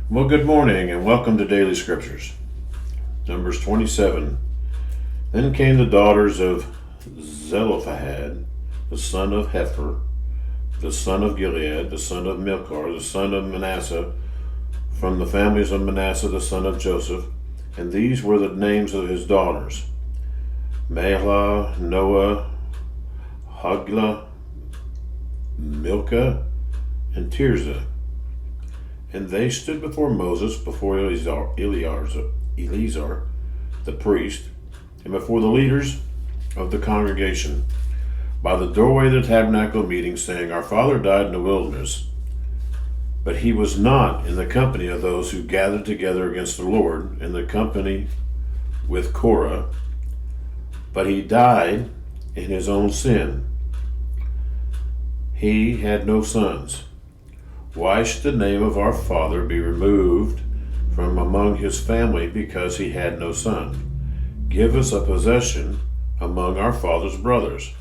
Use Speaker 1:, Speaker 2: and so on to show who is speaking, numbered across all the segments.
Speaker 1: Well, good morning and welcome to Daily Scriptures. Numbers 27. Then came the daughters of Zelophehad, the son of Hepher, the son of Gilead, the son of Milcah, the son of Manasseh, from the families of Manasseh, the son of Joseph. And these were the names of his daughters: Mahlah, Noah, Hoglah, Milcah, and Tirzah. And they stood before Moses, before Eleazar the priest, and before the leaders of the congregation, by the doorway of the tabernacle meeting, saying, Our father died in the wilderness, but he was not in the company of those who gathered together against the Lord, in the company with Korah, but he died in his own sin. He had no sons. Why should the name of our father be removed from among his family because he had no son? Give us a possession among our father's brothers.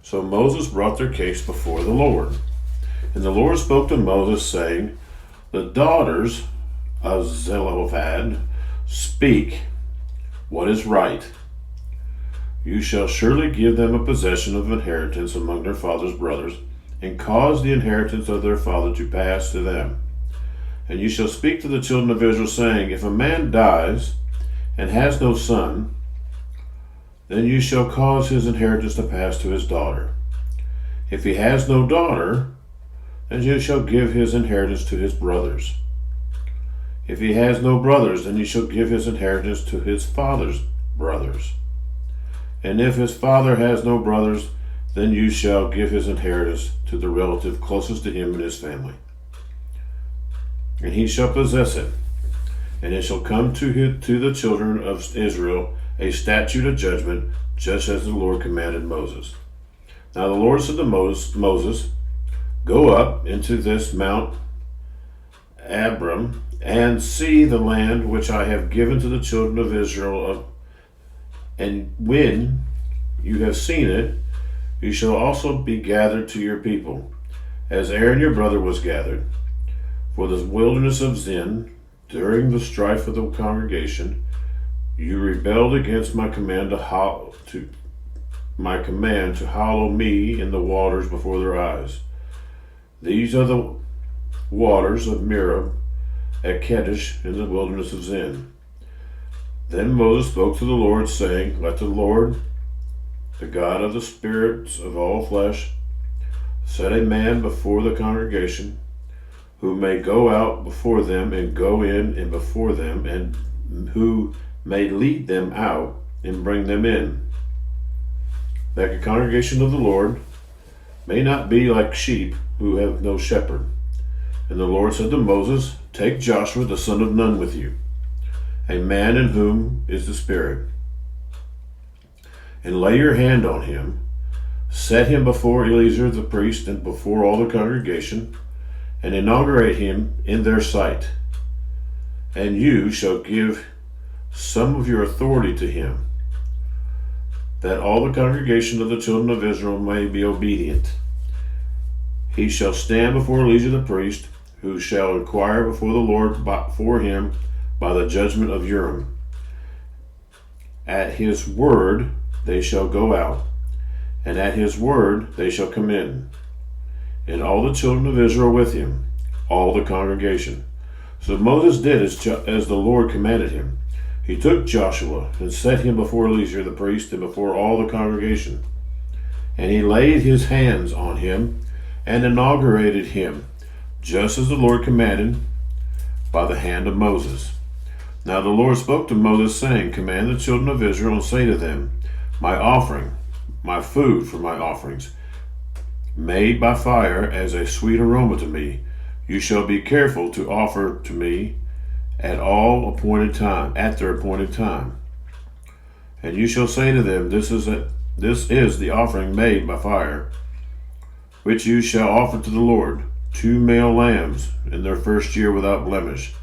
Speaker 1: So Moses brought their case before the Lord. And the Lord spoke to Moses, saying, The daughters of Zelophehad speak what is right. You shall surely give them a possession of inheritance among their father's brothers, and cause the inheritance of their father to pass to them. And you shall speak to the children of Israel, saying, If a man dies and has no son, then you shall cause his inheritance to pass to his daughter. If he has no daughter, then you shall give his inheritance to his brothers. If he has no brothers, then you shall give his inheritance to his father's brothers. And if his father has no brothers, then you shall give his inheritance to the relative closest to him in his family. And he shall possess it. And it shall come to the children of Israel a statute of judgment, just as the Lord commanded Moses. Now the Lord said to Moses, Go up into this Mount Abram, and see the land which I have given to the children of Israel. And when you have seen it, you shall also be gathered to your people, as Aaron your brother was gathered. For the wilderness of Zin, during the strife of the congregation, you rebelled against my command to hallow me in the waters before their eyes. These are the waters of Meribah at Kadesh in the wilderness of Zin. Then Moses spoke to the Lord, saying, Let the Lord, the God of the spirits of all flesh, set a man before the congregation, who may go out before them and go in and before them, and who may lead them out and bring them in, that the congregation of the Lord may not be like sheep who have no shepherd. And the Lord said to Moses, Take Joshua the son of Nun with you, a man in whom is the Spirit, and lay your hand on him. Set him before Eleazar the priest and before all the congregation, and inaugurate him in their sight. And you shall give some of your authority to him, that all the congregation of the children of Israel may be obedient. He shall stand before Eleazar the priest, who shall inquire before the Lord for him by the judgment of Urim. At his word they shall go out, and at his word they shall come in, and all the children of Israel with him, all the congregation. So Moses did as the Lord commanded him. He took Joshua and set him before Eleazar the priest and before all the congregation. And he laid his hands on him and inaugurated him, just as the Lord commanded by the hand of Moses. Now the Lord spoke to Moses, saying, Command the children of Israel and say to them, My offering, my food for my offerings, made by fire as a sweet aroma to me, you shall be careful to offer to me at their appointed time. And you shall say to them, This is the offering made by fire, which you shall offer to the Lord, 2 male lambs in their first year without blemish,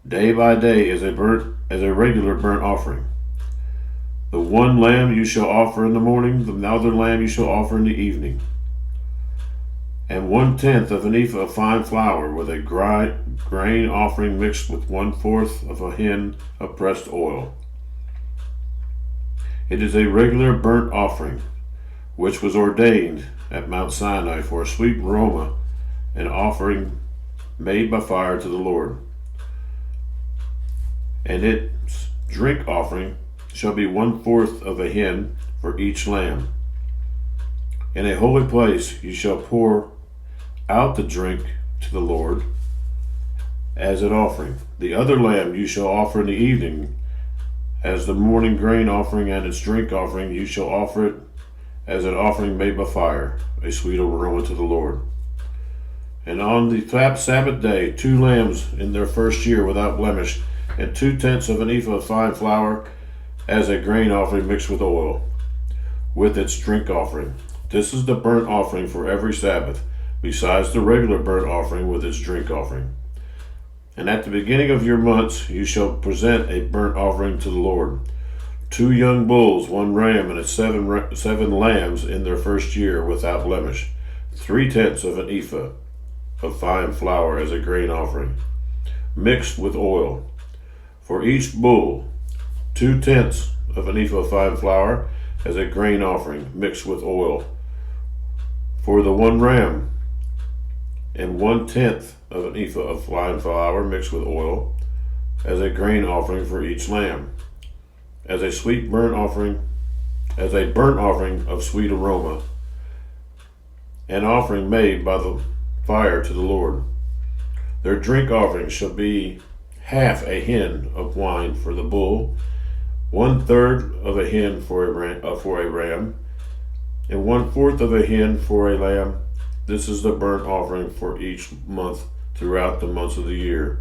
Speaker 1: day by day as a regular burnt offering. The one lamb you shall offer in the morning, the other lamb you shall offer in the evening. And 1/10 of an ephah of fine flour with a grain offering mixed with 1/4 of a hin of pressed oil. It is a regular burnt offering, which was ordained at Mount Sinai for a sweet aroma, an offering made by fire to the Lord. And its drink offering shall be 1/4 of a hin for each lamb. In a holy place you shall pour out the drink to the Lord as an offering. The other lamb you shall offer in the evening as the morning grain offering, and its drink offering you shall offer it as an offering made by fire, a sweet aroma to the Lord. And on the Sabbath day 2 lambs in their first year without blemish, and 2/10 of an ephah of fine flour as a grain offering mixed with oil, with its drink offering. This is the burnt offering for every Sabbath, besides the regular burnt offering with its drink offering. And at the beginning of your months you shall present a burnt offering to the Lord. 2 young bulls, 1 ram, and 7 lambs in their first year without blemish, 3/10 of an ephah of fine flour as a grain offering, mixed with oil. For each bull, 2/10 of an ephah of fine flour as a grain offering, mixed with oil. For the 1 ram, and 1/10 of an ephah of fine flour mixed with oil as a grain offering for each lamb, as a burnt offering of sweet aroma, an offering made by the fire to the Lord. Their drink offering shall be half a hin of wine for the bull, 1/3 of a hin for a ram, and 1/4 of a hin for a lamb. This is the burnt offering for each month throughout the months of the year.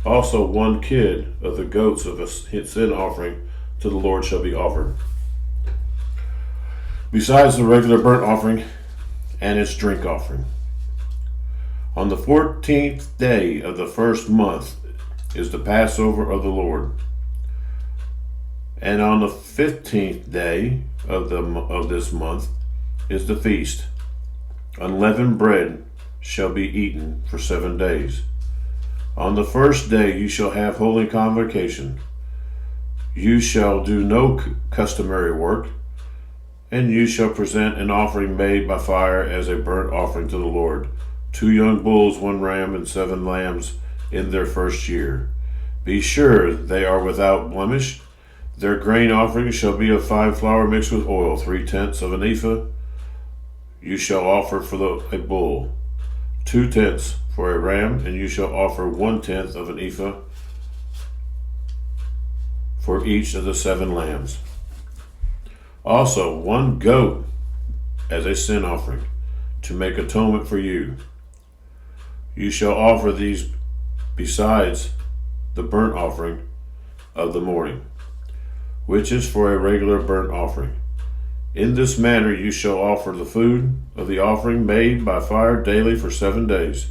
Speaker 1: Also 1 kid of the goats of a sin offering to the Lord shall be offered, besides the regular burnt offering and its drink offering. On the 14th day of the first month is the Passover of the Lord. And on the 15th day of this month is the feast. Unleavened bread shall be eaten for 7 days. On the first day you shall have holy convocation. You shall do no customary work, and you shall present an offering made by fire as a burnt offering to the Lord. 2 young bulls, 1 ram, and 7 lambs in their first year. Be sure they are without blemish. Their grain offering shall be of fine flour mixed with oil, 3/10 of an ephah. You shall offer for a bull, 2/10 for a ram, and you shall offer 1/10 of an ephah for each of the 7 lambs. Also 1 goat as a sin offering to make atonement for you. You shall offer these besides the burnt offering of the morning, which is for a regular burnt offering. In this manner you shall offer the food of the offering made by fire daily for 7 days,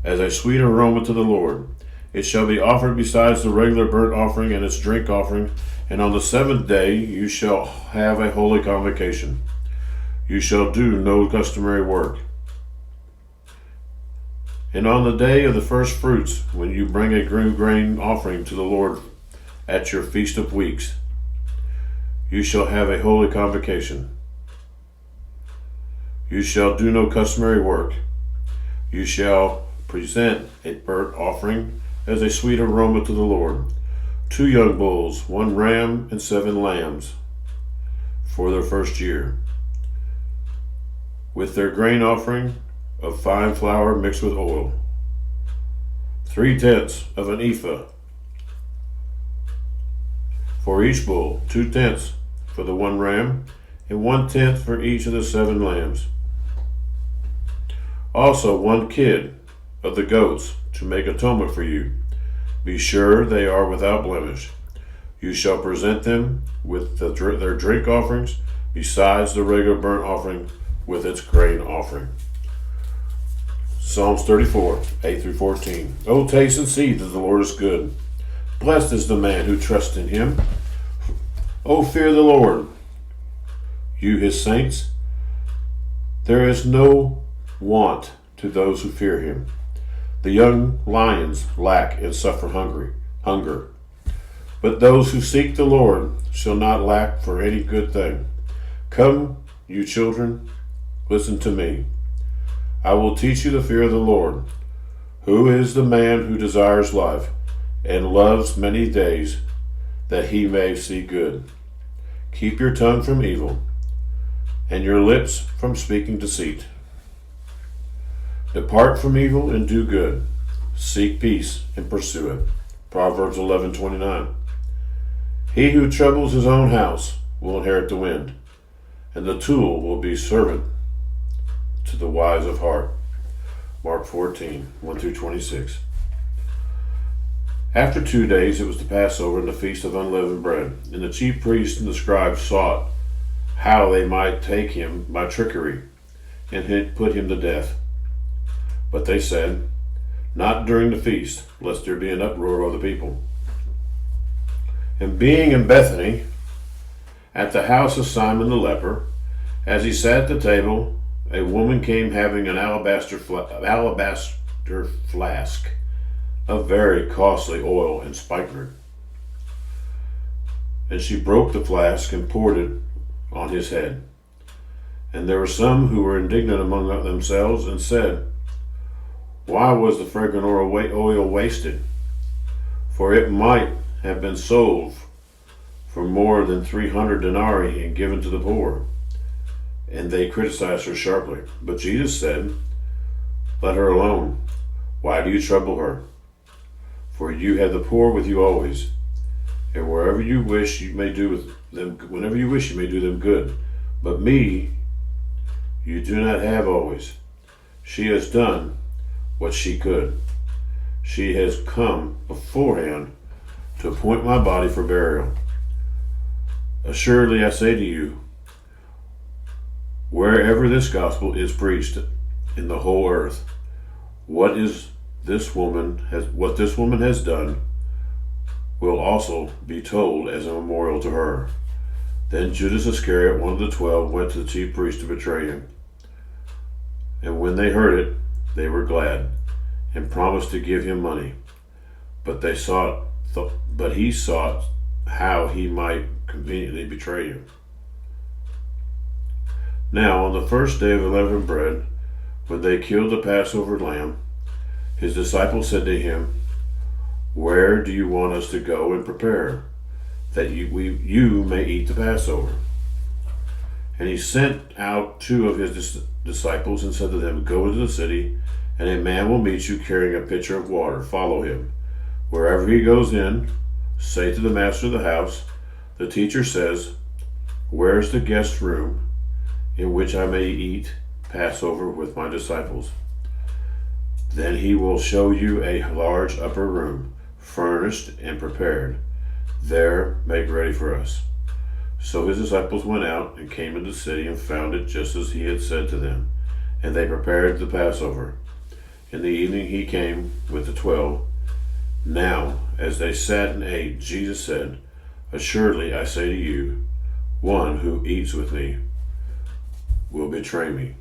Speaker 1: as a sweet aroma to the Lord. It shall be offered besides the regular burnt offering and its drink offering, and on the 7th day you shall have a holy convocation. You shall do no customary work. And on the day of the first fruits, when you bring a grain offering to the Lord at your feast of weeks, you shall have a holy convocation. You shall do no customary work. You shall present a burnt offering as a sweet aroma to the Lord. 2 young bulls, 1 ram, and 7 lambs for their first year, with their grain offering of fine flour mixed with oil, 3/10 of an ephah for each bull, 2/10 for the 1 ram, and 1/10 for each of the 7 lambs. Also 1 kid of the goats to make atonement for you. Be sure they are without blemish. You shall present them with their drink offerings, besides the regular burnt offering with its grain offering. Psalms 34, 8 through 14. O taste and see that the Lord is good. Blessed is the man who trusts in him. O fear the Lord, you his saints. There is no want to those who fear him. The young lions lack and suffer hunger. But those who seek the Lord shall not lack for any good thing. Come, you children, listen to me. I will teach you the fear of the Lord. Who is the man who desires life and loves many days, that he may see good? Keep your tongue from evil and your lips from speaking deceit. Depart from evil and do good. Seek peace and pursue it. Proverbs 11:29. He who troubles his own house will inherit the wind, and the tool will be servant to the wise of heart. Mark 14:1-26. After 2 days it was the Passover and the Feast of Unleavened Bread, and the chief priests and the scribes sought how they might take him by trickery and put him to death. But they said, not during the feast, lest there be an uproar of the people. And being in Bethany, at the house of Simon the leper, as he sat at the table, a woman came having an alabaster flask of very costly oil and spikenard. And she broke the flask and poured it on his head. And there were some who were indignant among themselves and said, why was the fragrant oil wasted? For it might have been sold for more than 300 denarii and given to the poor. And they criticized her sharply. But Jesus said, let her alone. Why do you trouble her? For you have the poor with you always, and wherever you wish you may do with them, whenever you wish you may do them good. But me you do not have always. She has done what she could. She has come beforehand to appoint my body for burial. Assuredly I say to you, wherever this gospel is preached in the whole earth, what this woman has done will also be told as a memorial to her. Then Judas Iscariot, one of the 12, went to the chief priest to betray him. And when they heard it, they were glad and promised to give him money. But he sought how he might conveniently betray him. Now on the first day of unleavened bread, when they killed the Passover lamb, his disciples said to him, where do you want us to go and prepare, that you may eat the Passover? And he sent out 2 of his disciples and said to them, go into the city, and a man will meet you carrying a pitcher of water. Follow him. Wherever he goes in, say to the master of the house, the teacher says, where is the guest room in which I may eat Passover with my disciples? Then he will show you a large upper room, furnished and prepared. There make ready for us. So his disciples went out and came into the city and found it just as he had said to them, and they prepared the Passover. In the evening he came with the 12. Now, as they sat and ate, Jesus said, assuredly I say to you, one who eats with me will betray me.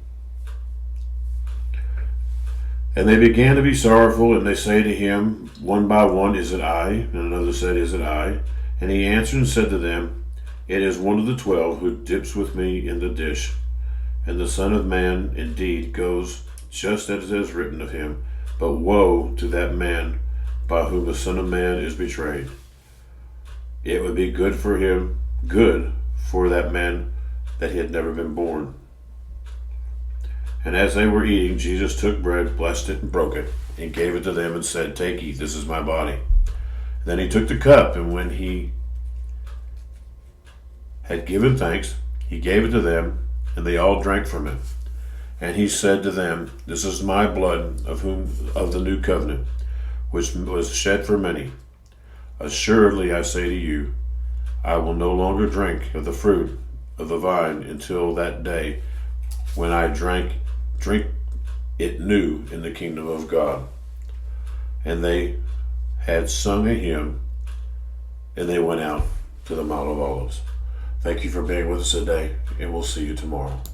Speaker 1: And they began to be sorrowful, and they say to him, one by one, is it I? And another said, is it I? And he answered and said to them, it is one of the 12 who dips with me in the dish. And the Son of Man indeed goes just as it is written of him, but woe to that man by whom the Son of Man is betrayed. It would be good for that man that he had never been born. And as they were eating, Jesus took bread, blessed it, and broke it, and gave it to them, and said, take, eat, this is my body. Then he took the cup, and when he had given thanks, he gave it to them, and they all drank from it. And he said to them, this is my blood of the new covenant, which was shed for many. Assuredly I say to you, I will no longer drink of the fruit of the vine until that day when I drink it new in the kingdom of God. And they had sung a hymn, and they went out to the Mount of Olives. Thank you for being with us today, and we'll see you tomorrow.